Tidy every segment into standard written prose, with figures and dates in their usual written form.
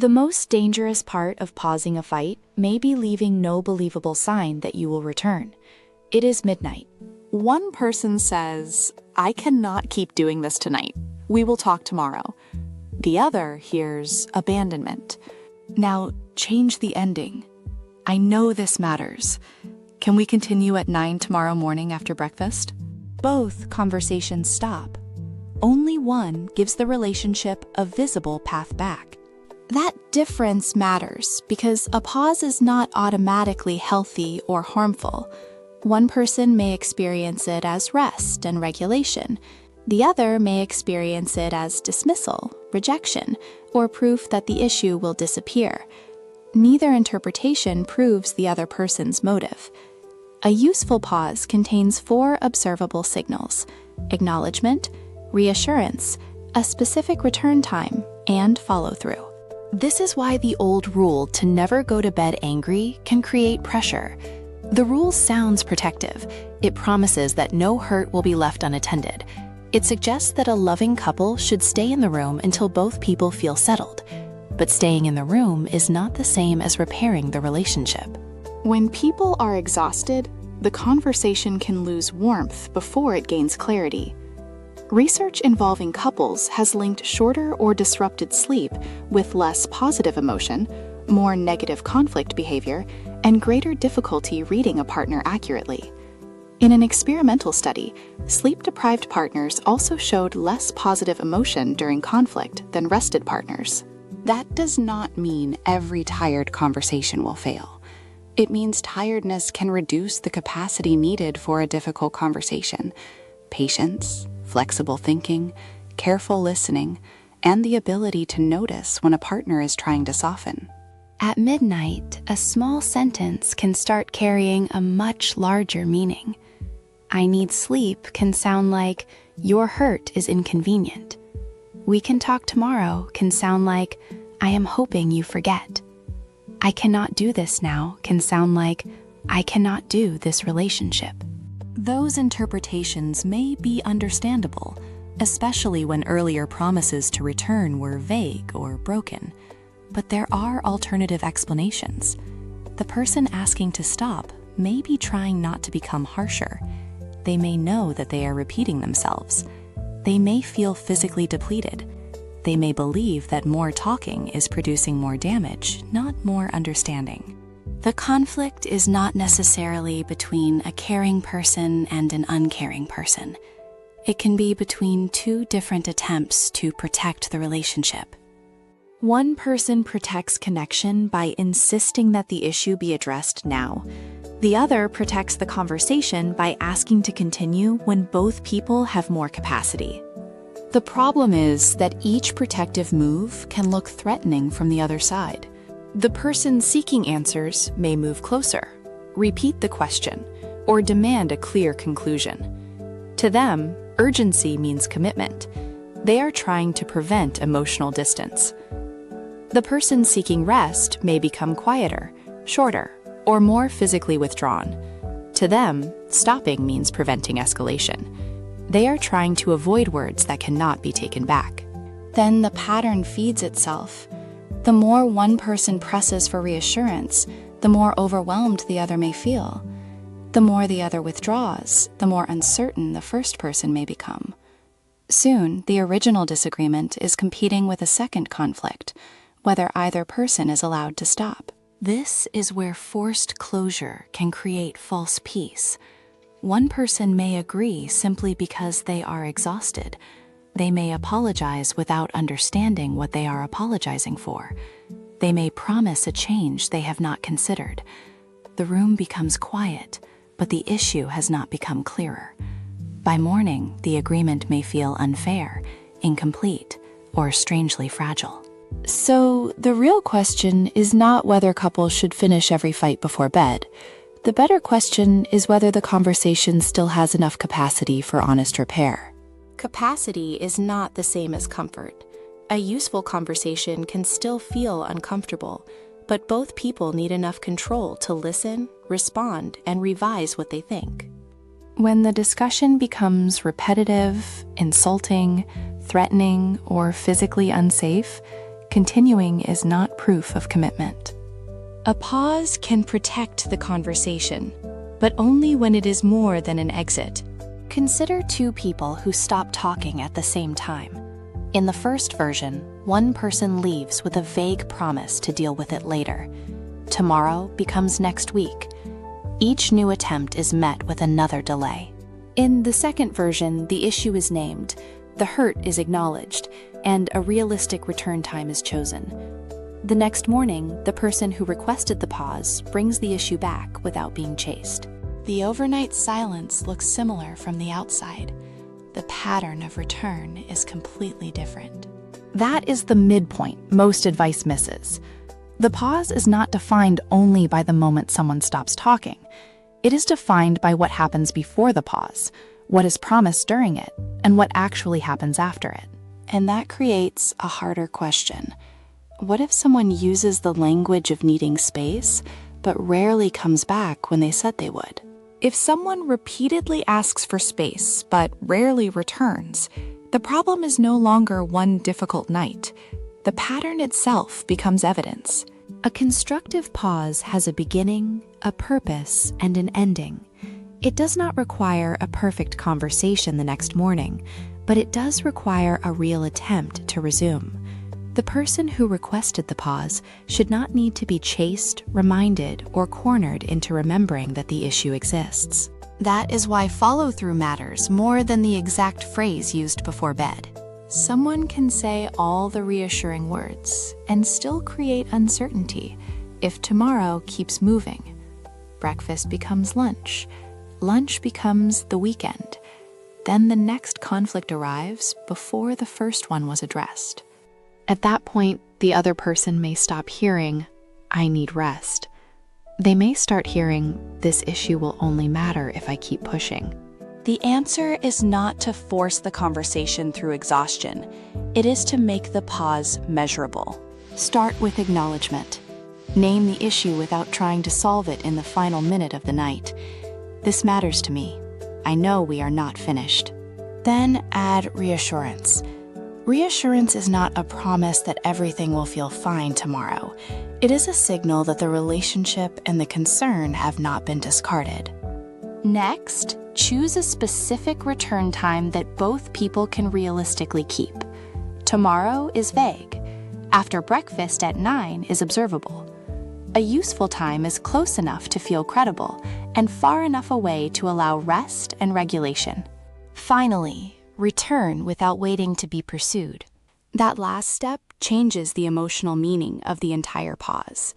The most dangerous part of pausing a fight may be leaving no believable sign that you will return. It is midnight. One person says, "I cannot keep doing this tonight. We will talk tomorrow." The other hears abandonment. "Now, change the ending. I know this matters. Can we continue at 9 tomorrow morning after breakfast?" Both conversations stop. Only one gives the relationship a visible path back. That difference matters because a pause is not automatically healthy or harmful. One person may experience it as rest and regulation. The other may experience it as dismissal, rejection, or proof that the issue will disappear. Neither interpretation proves the other person's motive. A useful pause contains 4 observable signals: acknowledgement, reassurance, a specific return time, and follow-through. This is why the old rule to never go to bed angry can create pressure. The rule sounds protective. It promises that no hurt will be left unattended. It suggests that a loving couple should stay in the room until both people feel settled. But staying in the room is not the same as repairing the relationship. When people are exhausted, the conversation can lose warmth before it gains clarity. Research involving couples has linked shorter or disrupted sleep with less positive emotion, more negative conflict behavior, and greater difficulty reading a partner accurately. In an experimental study, sleep-deprived partners also showed less positive emotion during conflict than rested partners. That does not mean every tired conversation will fail. It means tiredness can reduce the capacity needed for a difficult conversation. Patience, flexible thinking, careful listening, and the ability to notice when a partner is trying to soften. At midnight, a small sentence can start carrying a much larger meaning. "I need sleep" can sound like, "Your hurt is inconvenient." "We can talk tomorrow" can sound like, "I am hoping you forget." "I cannot do this now" can sound like, "I cannot do this relationship." Those interpretations may be understandable, especially when earlier promises to return were vague or broken. But there are alternative explanations. The person asking to stop may be trying not to become harsher. They may know that they are repeating themselves. They may feel physically depleted. They may believe that more talking is producing more damage, not more understanding. The conflict is not necessarily between a caring person and an uncaring person. It can be between 2 different attempts to protect the relationship. One person protects connection by insisting that the issue be addressed now. The other protects the conversation by asking to continue when both people have more capacity. The problem is that each protective move can look threatening from the other side. The person seeking answers may move closer, repeat the question, or demand a clear conclusion. To them, urgency means commitment. They are trying to prevent emotional distance. The person seeking rest may become quieter, shorter, or more physically withdrawn. To them, stopping means preventing escalation. They are trying to avoid words that cannot be taken back. Then the pattern feeds itself. The more one person presses for reassurance, the more overwhelmed the other may feel. The more the other withdraws, the more uncertain the first person may become. Soon, the original disagreement is competing with a second conflict, whether either person is allowed to stop. This is where forced closure can create false peace. One person may agree simply because they are exhausted. They may apologize without understanding what they are apologizing for. They may promise a change they have not considered. The room becomes quiet, but the issue has not become clearer. By morning, the agreement may feel unfair, incomplete, or strangely fragile. So, the real question is not whether couples should finish every fight before bed. The better question is whether the conversation still has enough capacity for honest repair. Capacity is not the same as comfort. A useful conversation can still feel uncomfortable, but both people need enough control to listen, respond, and revise what they think. When the discussion becomes repetitive, insulting, threatening, or physically unsafe, Continuing is not proof of commitment. A pause can protect the conversation, but only when it is more than an exit. Consider two people who stop talking at the same time. In the first version, one person leaves with a vague promise to deal with it later. Tomorrow becomes next week. Each new attempt is met with another delay. In the second version, the issue is named, the hurt is acknowledged, and a realistic return time is chosen. The next morning, the person who requested the pause brings the issue back without being chased. The overnight silence looks similar from the outside. The pattern of return is completely different. That is the midpoint most advice misses. The pause is not defined only by the moment someone stops talking. It is defined by what happens before the pause, what is promised during it, and what actually happens after it. And that creates a harder question. What if someone uses the language of needing space, but rarely comes back when they said they would? If someone repeatedly asks for space, but rarely returns, the problem is no longer one difficult night. The pattern itself becomes evidence. A constructive pause has a beginning, a purpose, and an ending. It does not require a perfect conversation the next morning, but it does require a real attempt to resume. The person who requested the pause should not need to be chased, reminded, or cornered into remembering that the issue exists. That is why follow-through matters more than the exact phrase used before bed. Someone can say all the reassuring words and still create uncertainty if tomorrow keeps moving. Breakfast becomes lunch. Lunch becomes the weekend. Then the next conflict arrives before the first one was addressed. At that point, the other person may stop hearing, "I need rest." They may start hearing, "This issue will only matter if I keep pushing." The answer is not to force the conversation through exhaustion. It is to make the pause measurable. Start with acknowledgement. Name the issue without trying to solve it in the final minute of the night. "This matters to me. I know we are not finished." Then add reassurance. Reassurance is not a promise that everything will feel fine tomorrow. It is a signal that the relationship and the concern have not been discarded. Next, choose a specific return time that both people can realistically keep. Tomorrow is vague. After breakfast at 9 is observable. A useful time is close enough to feel credible and far enough away to allow rest and regulation. Finally, return without waiting to be pursued. That last step changes the emotional meaning of the entire pause.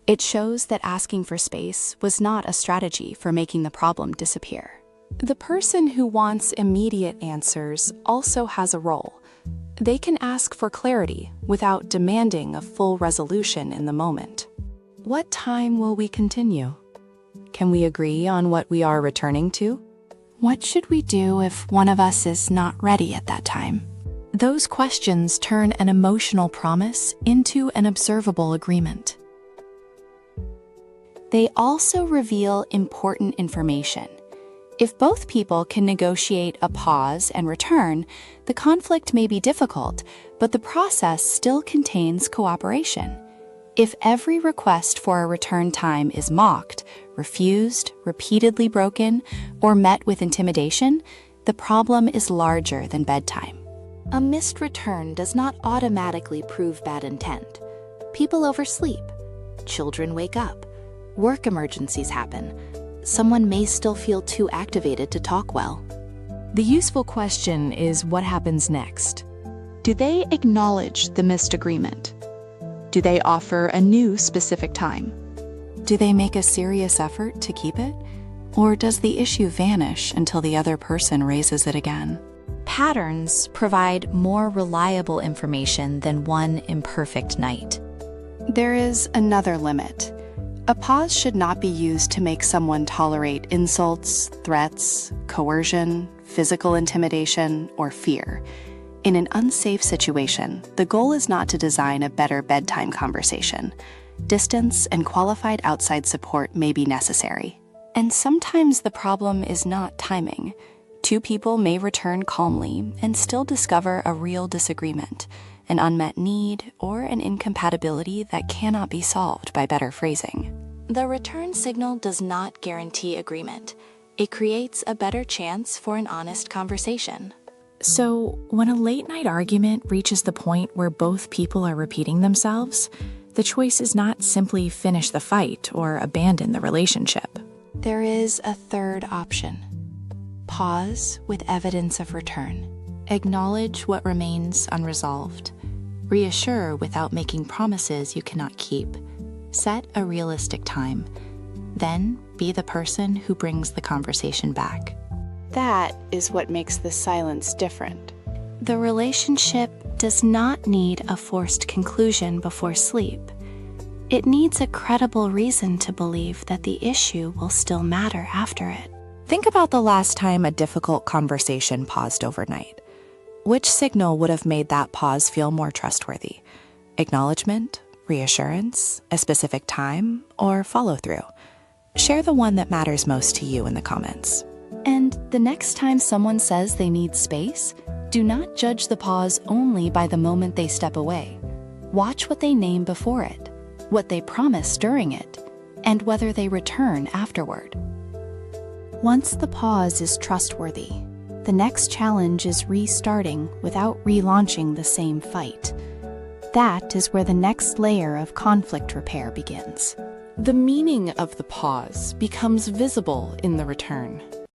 It shows that asking for space was not a strategy for making the problem disappear. The person who wants immediate answers also has a role. They can ask for clarity without demanding a full resolution in the moment. What time will we continue? Can we agree on what we are returning to? What should we do if one of us is not ready at that time? Those questions turn an emotional promise into an observable agreement. They also reveal important information. If both people can negotiate a pause and return, the conflict may be difficult, but the process still contains cooperation. If every request for a return time is mocked, refused, repeatedly broken, or met with intimidation, the problem is larger than bedtime. A missed return does not automatically prove bad intent. People oversleep. Children wake up. Work emergencies happen. Someone may still feel too activated to talk well. The useful question is what happens next. Do they acknowledge the missed agreement? Do they offer a new specific time? Do they make a serious effort to keep it? Or does the issue vanish until the other person raises it again? Patterns provide more reliable information than one imperfect night. There is another limit. A pause should not be used to make someone tolerate insults, threats, coercion, physical intimidation, or fear. In an unsafe situation, the goal is not to design a better bedtime conversation. Distance and qualified outside support may be necessary. And sometimes the problem is not timing. Two people may return calmly and still discover a real disagreement, an unmet need, or an incompatibility that cannot be solved by better phrasing. The return signal does not guarantee agreement. It creates a better chance for an honest conversation. So, when a late-night argument reaches the point where both people are repeating themselves, the choice is not simply finish the fight or abandon the relationship. There is a third option. Pause with evidence of return. Acknowledge what remains unresolved. Reassure without making promises you cannot keep. Set a realistic time. Then be the person who brings the conversation back. That is what makes the silence different. The relationship does not need a forced conclusion before sleep. It needs a credible reason to believe that the issue will still matter after it. Think about the last time a difficult conversation paused overnight. Which signal would have made that pause feel more trustworthy? Acknowledgement, reassurance, a specific time, or follow-through? Share the one that matters most to you in the comments. And the next time someone says they need space, do not judge the pause only by the moment they step away. Watch what they name before it, what they promise during it, and whether they return afterward. Once the pause is trustworthy, the next challenge is restarting without relaunching the same fight. That is where the next layer of conflict repair begins. The meaning of the pause becomes visible in the return.